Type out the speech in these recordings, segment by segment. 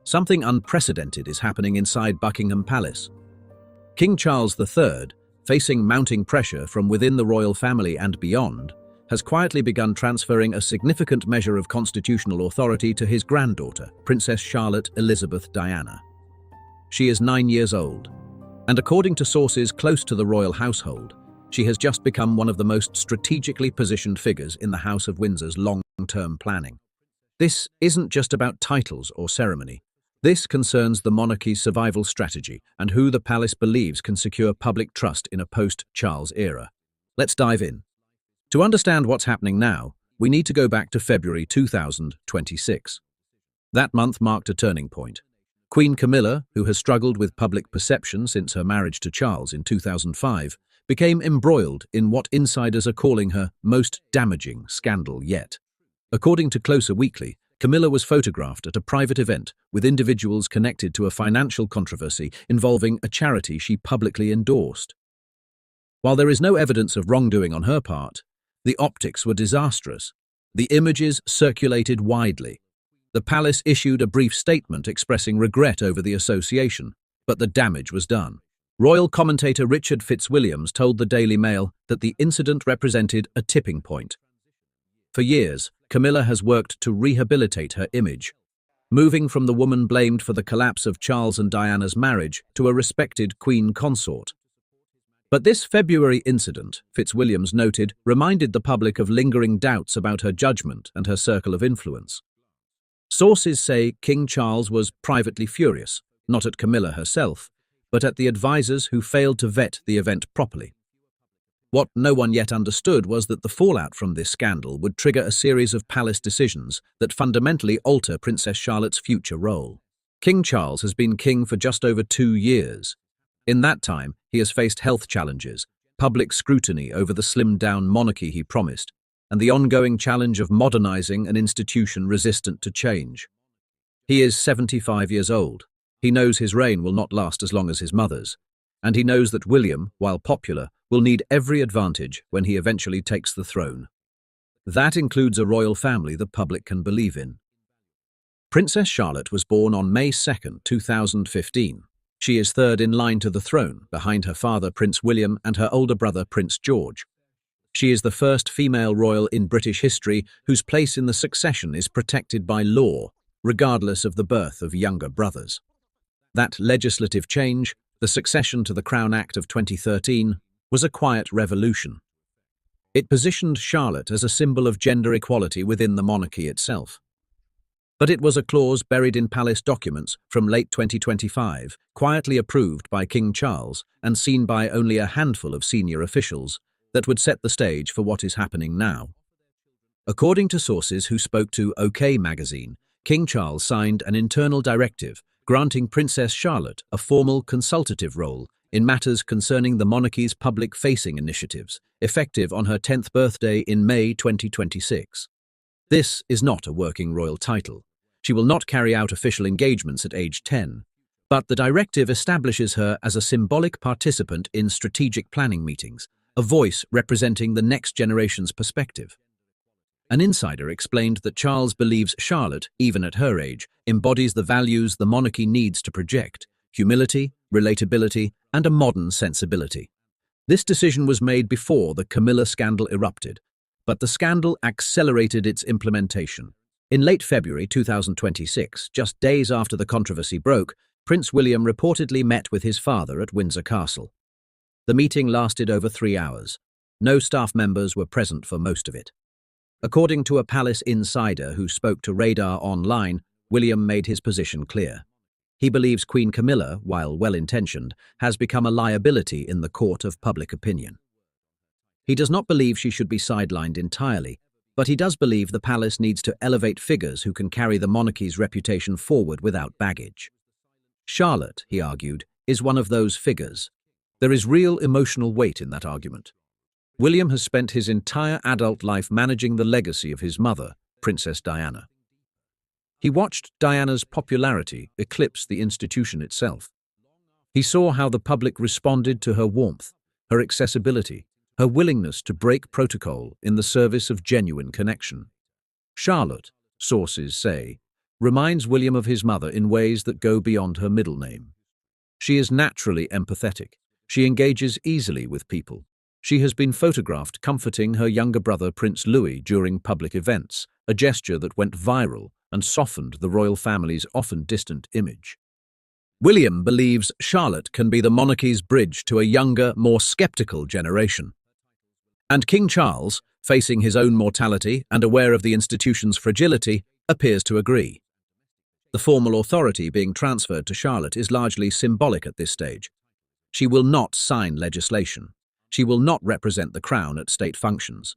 Something unprecedented is happening inside Buckingham Palace. King Charles III, facing mounting pressure from within the royal family and beyond, has quietly begun transferring a significant measure of constitutional authority to his granddaughter, Princess Charlotte Elizabeth Diana. She is 9 years old, and according to sources close to the royal household, she has just become one of the most strategically positioned figures in the House of Windsor's long-term planning. This isn't just about titles or ceremony. This concerns the monarchy's survival strategy and who the palace believes can secure public trust in a post-Charles era. Let's dive in. To understand what's happening now, we need to go back to February 2026. That month marked a turning point. Queen Camilla, who has struggled with public perception since her marriage to Charles in 2005, became embroiled in what insiders are calling her most damaging scandal yet. According to Closer Weekly, Camilla was photographed at a private event with individuals connected to a financial controversy involving a charity she publicly endorsed. While there is no evidence of wrongdoing on her part, the optics were disastrous. The images circulated widely. The palace issued a brief statement expressing regret over the association, but the damage was done. Royal commentator Richard Fitzwilliams told the Daily Mail that the incident represented a tipping point. For years, Camilla has worked to rehabilitate her image, moving from the woman blamed for the collapse of Charles and Diana's marriage to a respected queen consort. But this February incident, Fitzwilliams noted, reminded the public of lingering doubts about her judgment and her circle of influence. Sources say King Charles was privately furious, not at Camilla herself, but at the advisors who failed to vet the event properly. What no one yet understood was that the fallout from this scandal would trigger a series of palace decisions that fundamentally alter Princess Charlotte's future role. King Charles has been king for just over 2 years. In that time, he has faced health challenges, public scrutiny over the slimmed-down monarchy he promised, and the ongoing challenge of modernizing an institution resistant to change. He is 75 years old. He knows his reign will not last as long as his mother's, and he knows that William, while popular, will need every advantage when he eventually takes the throne. That includes a royal family the public can believe in. Princess Charlotte was born on May 2, 2015. She is third in line to the throne, behind her father Prince William and her older brother Prince George. She is the first female royal in British history whose place in the succession is protected by law, regardless of the birth of younger brothers. That legislative change, the succession to the Crown Act of 2013, was a quiet revolution. It positioned Charlotte as a symbol of gender equality within the monarchy itself. But it was a clause buried in palace documents from late 2025, quietly approved by King Charles and seen by only a handful of senior officials, that would set the stage for what is happening now. According to sources who spoke to OK magazine, King Charles signed an internal directive granting Princess Charlotte a formal consultative role in matters concerning the monarchy's public-facing initiatives, effective on her 10th birthday in May 2026. This is not a working royal title. She will not carry out official engagements at age 10, but the directive establishes her as a symbolic participant in strategic planning meetings, a voice representing the next generation's perspective. An insider explained that Charles believes Charlotte, even at her age, embodies the values the monarchy needs to project: humility, relatability, and a modern sensibility. This decision was made before the Camilla scandal erupted, but the scandal accelerated its implementation. In late February 2026, just days after the controversy broke, Prince William reportedly met with his father at Windsor Castle. The meeting lasted over 3 hours. No staff members were present for most of it. According to a palace insider who spoke to Radar Online, William made his position clear. He believes Queen Camilla, while well-intentioned, has become a liability in the court of public opinion. He does not believe she should be sidelined entirely, but he does believe the palace needs to elevate figures who can carry the monarchy's reputation forward without baggage. Charlotte, he argued, is one of those figures. There is real emotional weight in that argument. William has spent his entire adult life managing the legacy of his mother, Princess Diana. He watched Diana's popularity eclipse the institution itself. He saw how the public responded to her warmth, her accessibility, her willingness to break protocol in the service of genuine connection. Charlotte, sources say, reminds William of his mother in ways that go beyond her middle name. She is naturally empathetic. She engages easily with people. She has been photographed comforting her younger brother Prince Louis during public events, a gesture that went viral and softened the royal family's often distant image. William believes Charlotte can be the monarchy's bridge to a younger, more skeptical generation. And King Charles, facing his own mortality and aware of the institution's fragility, appears to agree. The formal authority being transferred to Charlotte is largely symbolic at this stage. She will not sign legislation. She will not represent the crown at state functions.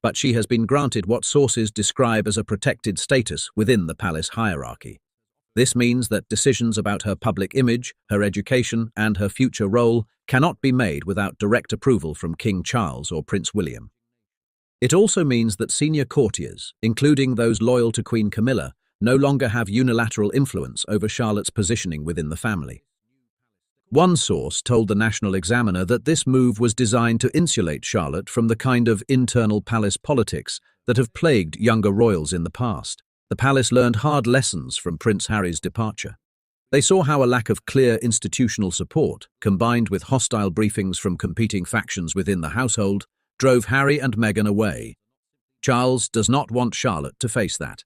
But she has been granted what sources describe as a protected status within the palace hierarchy. This means that decisions about her public image, her education, and her future role cannot be made without direct approval from King Charles or Prince William. It also means that senior courtiers, including those loyal to Queen Camilla, no longer have unilateral influence over Charlotte's positioning within the family. One source told the National Examiner that this move was designed to insulate Charlotte from the kind of internal palace politics that have plagued younger royals in the past. The palace learned hard lessons from Prince Harry's departure. They saw how a lack of clear institutional support, combined with hostile briefings from competing factions within the household, drove Harry and Meghan away. Charles does not want Charlotte to face that.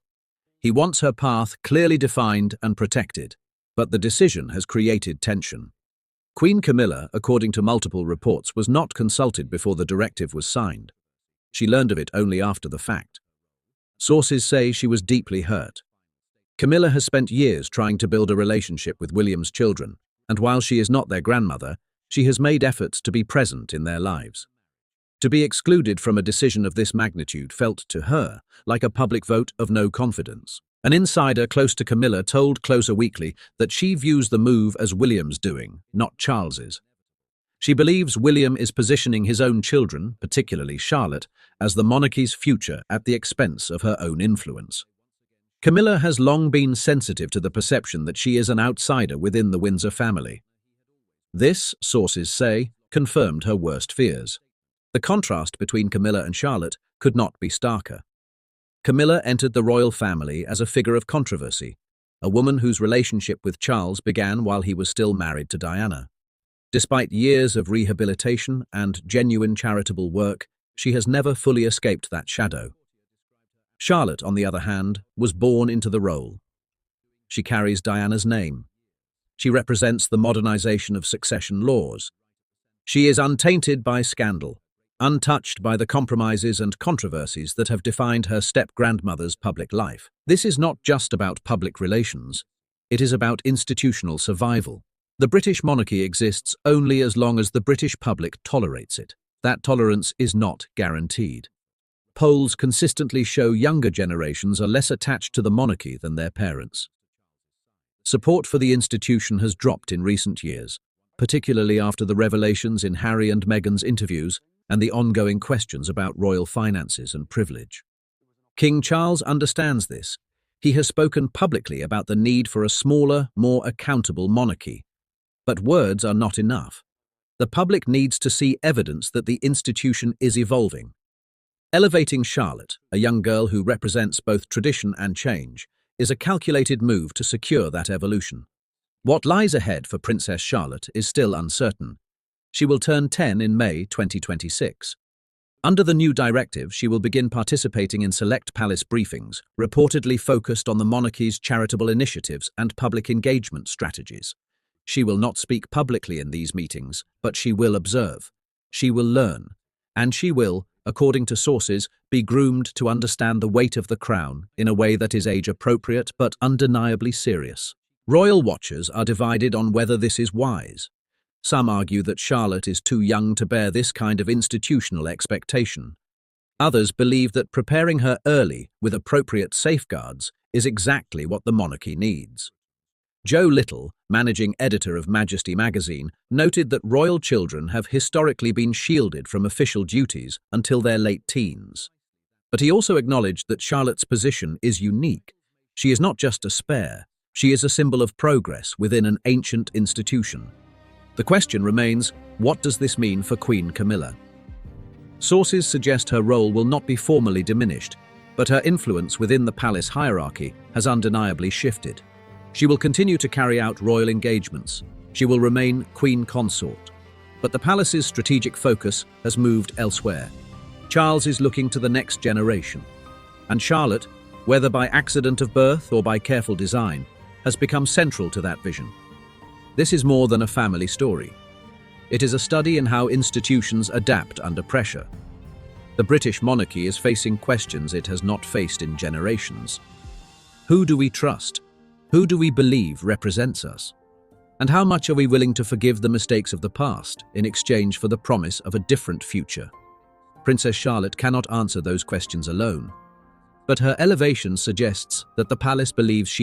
He wants her path clearly defined and protected, but the decision has created tension. Queen Camilla, according to multiple reports, was not consulted before the directive was signed. She learned of it only after the fact. Sources say she was deeply hurt. Camilla has spent years trying to build a relationship with William's children, and while she is not their grandmother, she has made efforts to be present in their lives. To be excluded from a decision of this magnitude felt to her like a public vote of no confidence. An insider close to Camilla told Closer Weekly that she views the move as William's doing, not Charles's. She believes William is positioning his own children, particularly Charlotte, as the monarchy's future at the expense of her own influence. Camilla has long been sensitive to the perception that she is an outsider within the Windsor family. This, sources say, confirmed her worst fears. The contrast between Camilla and Charlotte could not be starker. Camilla entered the royal family as a figure of controversy, a woman whose relationship with Charles began while he was still married to Diana. Despite years of rehabilitation and genuine charitable work, she has never fully escaped that shadow. Charlotte, on the other hand, was born into the role. She carries Diana's name. She represents the modernization of succession laws. She is untainted by scandal, untouched by the compromises and controversies that have defined her step-grandmother's public life. This is not just about public relations. It is about institutional survival. The British monarchy exists only as long as the British public tolerates it. That tolerance is not guaranteed. Polls consistently show younger generations are less attached to the monarchy than their parents. Support for the institution has dropped in recent years, particularly after the revelations in Harry and Meghan's interviews and the ongoing questions about royal finances and privilege. King Charles understands this. He has spoken publicly about the need for a smaller, more accountable monarchy. But words are not enough. The public needs to see evidence that the institution is evolving. Elevating Charlotte, a young girl who represents both tradition and change, is a calculated move to secure that evolution. What lies ahead for Princess Charlotte is still uncertain. She will turn 10 in May 2026. Under the new directive, she will begin participating in select palace briefings, reportedly focused on the monarchy's charitable initiatives and public engagement strategies. She will not speak publicly in these meetings, but she will observe. She will learn. And she will, according to sources, be groomed to understand the weight of the crown in a way that is age-appropriate but undeniably serious. Royal watchers are divided on whether this is wise. Some argue that Charlotte is too young to bear this kind of institutional expectation. Others believe that preparing her early with appropriate safeguards is exactly what the monarchy needs. Joe Little, managing editor of Majesty magazine, noted that royal children have historically been shielded from official duties until their late teens. But he also acknowledged that Charlotte's position is unique. She is not just a spare, she is a symbol of progress within an ancient institution. The question remains, what does this mean for Queen Camilla? Sources suggest her role will not be formally diminished. But her influence within the palace hierarchy has undeniably shifted. She will continue to carry out royal engagements. She will remain queen consort. But the palace's strategic focus has moved elsewhere. Charles is looking to the next generation. And Charlotte, whether by accident of birth or by careful design, has become central to that vision. This is more than a family story. It is a study in how institutions adapt under pressure. The British monarchy is facing questions it has not faced in generations. Who do we trust? Who do we believe represents us? And how much are we willing to forgive the mistakes of the past in exchange for the promise of a different future? Princess Charlotte cannot answer those questions alone. But her elevation suggests that the palace believes she